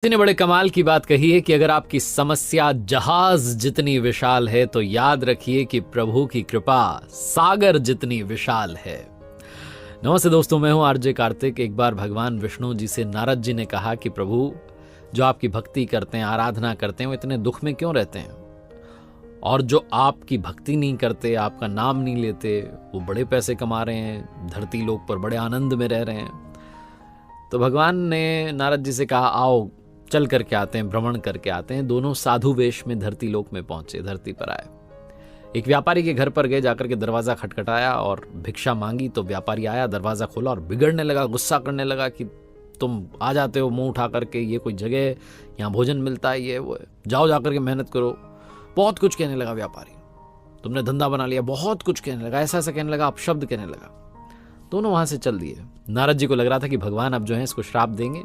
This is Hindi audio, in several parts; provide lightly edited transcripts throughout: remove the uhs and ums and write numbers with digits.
इतने बड़े कमाल की बात कही है कि अगर आपकी समस्या जहाज जितनी विशाल है तो याद रखिए कि प्रभु की कृपा सागर जितनी विशाल है। नमस्ते दोस्तों, मैं हूं आरजे कार्तिक। एक बार भगवान विष्णु जी से नारद जी ने कहा कि प्रभु, जो आपकी भक्ति करते हैं, आराधना करते हैं, वो इतने दुख में क्यों रहते हैं, और जो आपकी भक्ति नहीं करते, आपका नाम नहीं लेते, वो बड़े पैसे कमा रहे हैं, धरती लोक पर बड़े आनंद में रह रहे हैं। तो भगवान ने नारद जी से कहा, आओ चल करके आते हैं, भ्रमण करके आते हैं। दोनों साधु वेश में धरती लोक में पहुंचे, धरती पर आए। एक व्यापारी के घर पर गए, जाकर के दरवाजा खटखटाया और भिक्षा मांगी। तो व्यापारी आया, दरवाजा खोला और बिगड़ने लगा, गुस्सा करने लगा कि तुम आ जाते हो मुंह उठा करके, ये कोई जगह है, यहाँ भोजन मिलता है, ये वो है, जाओ जाकर के मेहनत करो। बहुत कुछ कहने लगा व्यापारी, तुमने धंधा बना लिया, बहुत कुछ कहने लगा, ऐसा ऐसा कहने लगा, अपशब्द कहने लगा। दोनों वहां से चल दिए। नारद जी को लग रहा था कि भगवान अब जो है इसको श्राप देंगे,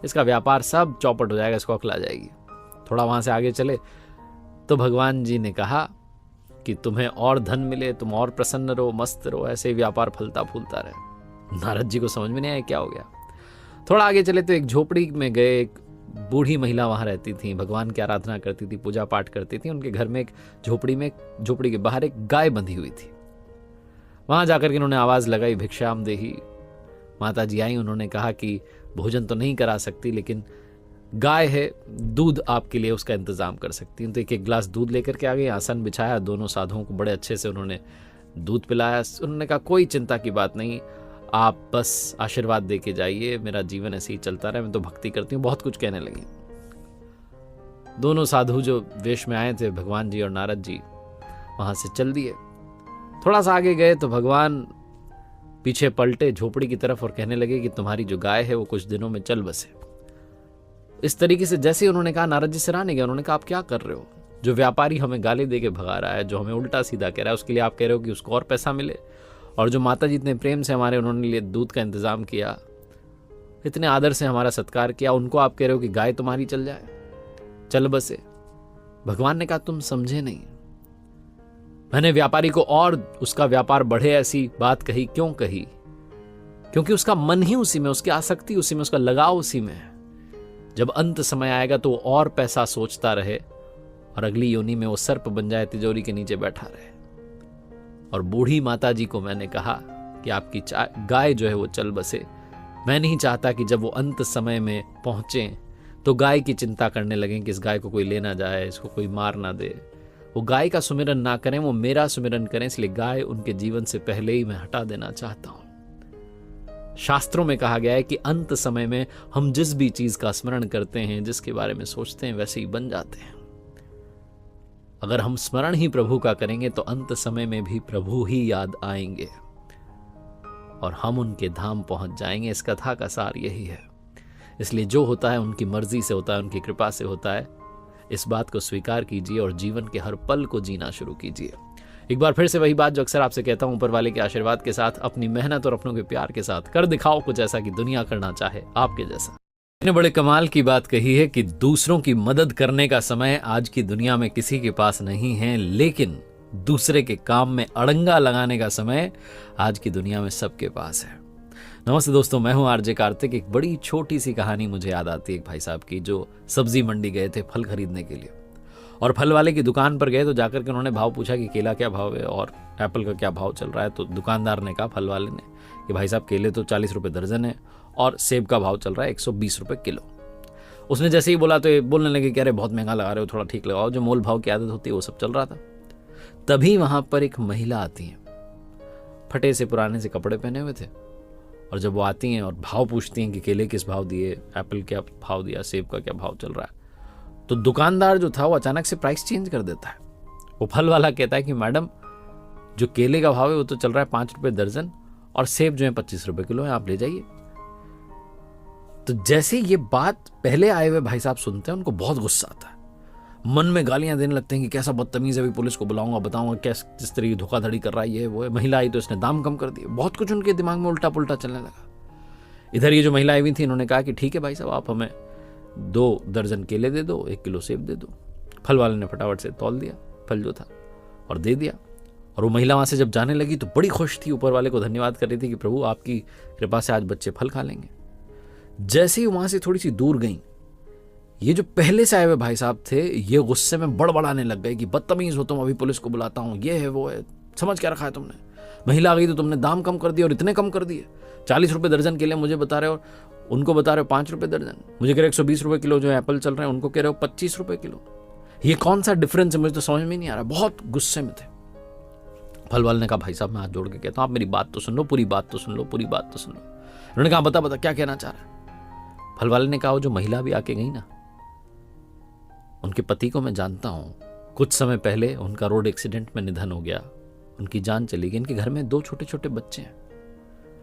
इसका व्यापार सब चौपट हो जाएगा, इसको अकल आ जाएगी। थोड़ा वहां से आगे चले तो भगवान जी ने कहा कि तुम्हें और धन मिले, तुम और प्रसन्न रहो, मस्त रहो, ऐसे ही व्यापार फलता फूलता रहे। नारद जी को समझ में नहीं आया क्या हो गया। थोड़ा आगे चले तो एक झोपड़ी में गए। एक बूढ़ी महिला वहां रहती थी, भगवान की आराधना करती थी, पूजा पाठ करती थी। उनके घर में एक झोपड़ी के बाहर एक गाय बंधी हुई थी। वहां जाकर के उन्होंने आवाज लगाई, भिक्षाम देही। माता जी आई, उन्होंने कहा कि भोजन तो नहीं करा सकती, लेकिन गाय है, दूध आपके लिए उसका इंतजाम कर सकती हैं। तो एक गिलास दूध लेकर के आ गए, आसन बिछाया, दोनों साधुओं को बड़े अच्छे से उन्होंने दूध पिलाया। उन्होंने कहा कोई चिंता की बात नहीं, आप बस आशीर्वाद दे के जाइए, मेरा जीवन ऐसे ही चलता रहे, मैं तो भक्ति करती हूँ। बहुत कुछ कहने लगी। दोनों साधु जो वेश में आए थे, भगवान जी और नारद जी, वहां से चल दिए। थोड़ा सा आगे गए तो भगवान पीछे पलटे झोपड़ी की तरफ और कहने लगे कि तुम्हारी जो गाय है वो कुछ दिनों में चल बसे। इस तरीके से जैसे ही उन्होंने कहा, नारद जी सराहने गए। उन्होंने कहा आप क्या कर रहे हो, जो व्यापारी हमें गाली दे के भगा रहा है, जो हमें उल्टा सीधा कह रहा है, उसके लिए आप कह रहे हो कि उसको और पैसा मिले, और जो माता जी इतने प्रेम से हमारे, उन्होंने लिए दूध का इंतजाम किया, इतने आदर से हमारा सत्कार किया, उनको आप कह रहे हो कि गाय तुम्हारी चल जाए, चल बसे। भगवान ने कहा तुम समझे नहीं, मैंने व्यापारी को और उसका व्यापार बढ़े ऐसी बात कही। क्यों कही? क्योंकि उसका मन ही उसी में, उसकी आसक्ति उसी में, उसका लगाव उसी में है। जब अंत समय आएगा तो वो और पैसा सोचता रहे और अगली योनि में वो सर्प बन जाए, तिजोरी के नीचे बैठा रहे। और बूढ़ी माता जी को मैंने कहा कि आपकी गाय जो है वो चल बसे। मैं नहीं चाहता कि जब वो अंत समय में पहुंचे तो गाय की चिंता करने लगें कि इस गाय को कोई ले ना जाए, इसको कोई मार ना दे। वो गाय का सुमिरन ना करें, वो मेरा सुमिरन करें। इसलिए गाय उनके जीवन से पहले ही मैं हटा देना चाहता हूं। शास्त्रों में कहा गया है कि अंत समय में हम जिस भी चीज का स्मरण करते हैं, जिसके बारे में सोचते हैं, वैसे ही बन जाते हैं। अगर हम स्मरण ही प्रभु का करेंगे तो अंत समय में भी प्रभु ही याद आएंगे और हम उनके धाम पहुंच जाएंगे। इस कथा का सार यही है। इसलिए जो होता है उनकी मर्जी से होता है, उनकी कृपा से होता है। इस बात को स्वीकार कीजिए और जीवन के हर पल को जीना शुरू कीजिए। एक बार फिर से वही बात जो अक्सर आपसे कहता हूं, ऊपर वाले के आशीर्वाद के साथ, अपनी मेहनत और अपनों के प्यार के साथ कर दिखाओ कुछ ऐसा कि दुनिया करना चाहे आपके जैसा। इतने बड़े कमाल की बात कही है कि दूसरों की मदद करने का समय आज की दुनिया में किसी के पास नहीं है, लेकिन दूसरे के काम में अड़ंगा लगाने का समय आज की दुनिया में सबके पास है। नमस्ते दोस्तों, मैं हूं आरजे कार्तिक। एक बड़ी छोटी सी कहानी मुझे याद आती है एक भाई साहब की, जो सब्जी मंडी गए थे फल खरीदने के लिए, और फल वाले की दुकान पर गए तो जाकर के उन्होंने भाव पूछा कि केला क्या भाव है और एप्पल का क्या भाव चल रहा है। तो दुकानदार ने कहा, फल वाले ने, कि भाई साहब केले तो 40 रुपये दर्जन है और सेब का भाव चल रहा है 120 रुपये किलो। उसने जैसे ही बोला तो ये बोलने लगे कि अरे बहुत महंगा लगा रहे हो, थोड़ा ठीक लगाओ। जो मोल भाव की आदत होती है वो सब चल रहा था। तभी वहां पर एक महिला आती है, फटे से पुराने से कपड़े पहने हुए थे, और जब वो आती हैं और भाव पूछती हैं कि केले किस भाव दिए, एप्पल क्या भाव दिया, सेब का क्या भाव चल रहा है, तो दुकानदार जो था वो अचानक से प्राइस चेंज कर देता है। वो फल वाला कहता है कि मैडम, जो केले का भाव है वो तो चल रहा है 5 रुपये दर्जन, और सेब जो है 25 रुपये किलो है, आप ले जाइए। तो जैसे ये बात पहले आए हुए भाई साहब सुनते हैं, उनको बहुत गुस्सा आता है, मन में गालियां देने लगते हैं कि कैसा बदतमीज है, अभी पुलिस को बुलाऊंगा, बताऊंगा कैसे किस तरह की धोखाधड़ी कर रहा है, ये वो है। महिला आई तो इसने दाम कम कर दिए। बहुत कुछ उनके दिमाग में उल्टा पुल्टा चलने लगा। इधर ये जो महिला आई हुई थी, इन्होंने कहा कि ठीक है भाई साहब, आप हमें 2 दर्जन केले दे दो, 1 किलो सेब दे दो। फल वाले ने फटाफट से तौल दिया फल जो था और दे दिया। और वो महिला वहां से जब जाने लगी तो बड़ी खुश थी, ऊपर वाले को धन्यवाद कर रही थी कि प्रभु आपकी कृपा से आज बच्चे फल खा लेंगे। जैसे ही वहां से थोड़ी सी दूर गई, ये जो पहले से आए हुए भाई साहब थे, ये गुस्से में बड़बड़ाने लग गए कि बदतमीज हो तुम, अभी पुलिस को बुलाता हूँ, ये है वो है, समझ क्या रखा है तुमने, महिला आ गई तो तुमने दाम कम कर दिए और इतने कम कर दिए, 40 रुपए दर्जन के लिए मुझे बता रहे हो और उनको बता रहे हो 5 रुपए दर्जन, मुझे कह रहे 120 रुपए किलो जो एप्पल चल रहे हैं उनको कह रहे हो 25 रुपए किलो। ये कौन सा डिफरेंस है, मुझे तो समझ में नहीं आ रहा। बहुत गुस्से में थे। फल वाले ने कहा भाई साहब मैं हाथ जोड़ के कहता हूँ आप मेरी बात तो सुन लो, पूरी बात तो सुन लो, पूरी बात तो सुन लो। उन्होंने कहा बता क्या कहना चाह रहा है। फल वाले ने कहा वो जो महिला भी आके गई ना, उनके पति को मैं जानता हूं, कुछ समय पहले उनका रोड एक्सीडेंट में निधन हो गया, उनकी जान चली गई, इनके घर में 2 छोटे छोटे बच्चे हैं।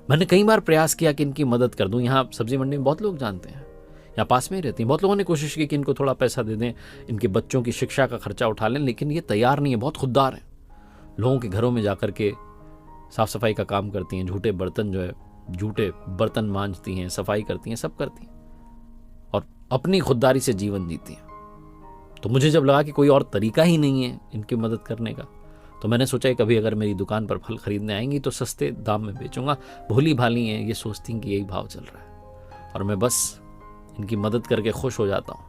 मैंने कई बार प्रयास किया कि इनकी मदद कर दूं, यहाँ सब्जी मंडी में बहुत लोग जानते हैं, यहाँ पास में ही रहती हैं, बहुत लोगों ने कोशिश की कि इनको थोड़ा पैसा दे दें, इनके बच्चों की शिक्षा का खर्चा उठा लें, लेकिन ये तैयार नहीं है, बहुत खुददार है। लोगों के घरों में जाकर के साफ सफाई का काम करती हैं, झूठे बर्तन मांजती हैं, सफाई करती हैं, सब करती हैं और अपनी खुददारी से जीवन जीती हैं। तो मुझे जब लगा कि कोई और तरीका ही नहीं है इनकी मदद करने का, तो मैंने सोचा कभी अगर मेरी दुकान पर फल खरीदने आएंगी तो सस्ते दाम में बेचूंगा। भोली भाली हैं, ये सोचती हैं कि यही भाव चल रहा है और मैं बस इनकी मदद करके खुश हो जाता हूं।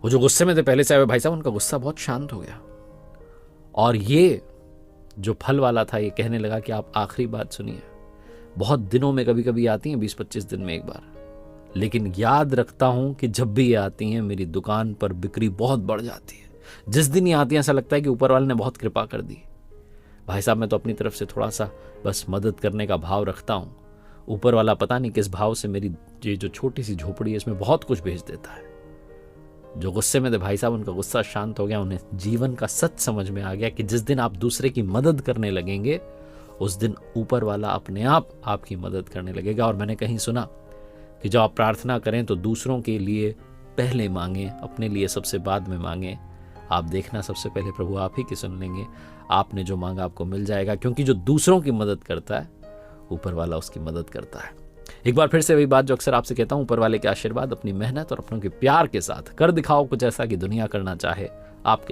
वो जो गुस्से में थे पहले से आए भाई साहब, उनका गुस्सा बहुत शांत हो गया और ये जो फल वाला था ये कहने लगा कि आप आखिरी बात सुनिए, बहुत दिनों में कभी कभी आती हैं, 20-25 दिन में एक बार, लेकिन याद रखता हूं कि जब भी ये आती हैं मेरी दुकान पर बिक्री बहुत बढ़ जाती है। जिस दिन ये आती हैं ऐसा लगता है कि ऊपर वाले ने बहुत कृपा कर दी। भाई साहब मैं तो अपनी तरफ से थोड़ा सा बस मदद करने का भाव रखता हूं, ऊपर वाला पता नहीं किस भाव से मेरी ये जो छोटी सी झोपड़ी है इसमें बहुत कुछ भेज देता है। जो गुस्से में थे भाई साहब, उनका गुस्सा शांत हो गया, उन्हें जीवन का सच समझ में आ गया कि जिस दिन आप दूसरे की मदद करने लगेंगे उस दिन ऊपर वाला अपने आप आपकी मदद करने लगेगा। और मैंने कहीं सुना कि जब आप प्रार्थना करें तो दूसरों के लिए पहले मांगें, अपने लिए सबसे बाद में मांगें। आप देखना सबसे पहले प्रभु आप ही की सुन लेंगे, आपने जो मांगा आपको मिल जाएगा, क्योंकि जो दूसरों की मदद करता है ऊपर वाला उसकी मदद करता है। एक बार फिर से वही बात जो अक्सर आपसे कहता हूं, ऊपर वाले के आशीर्वाद, अपनी मेहनत और अपनों के प्यार के साथ कर दिखाओ कुछ ऐसा कि दुनिया करना चाहे आपके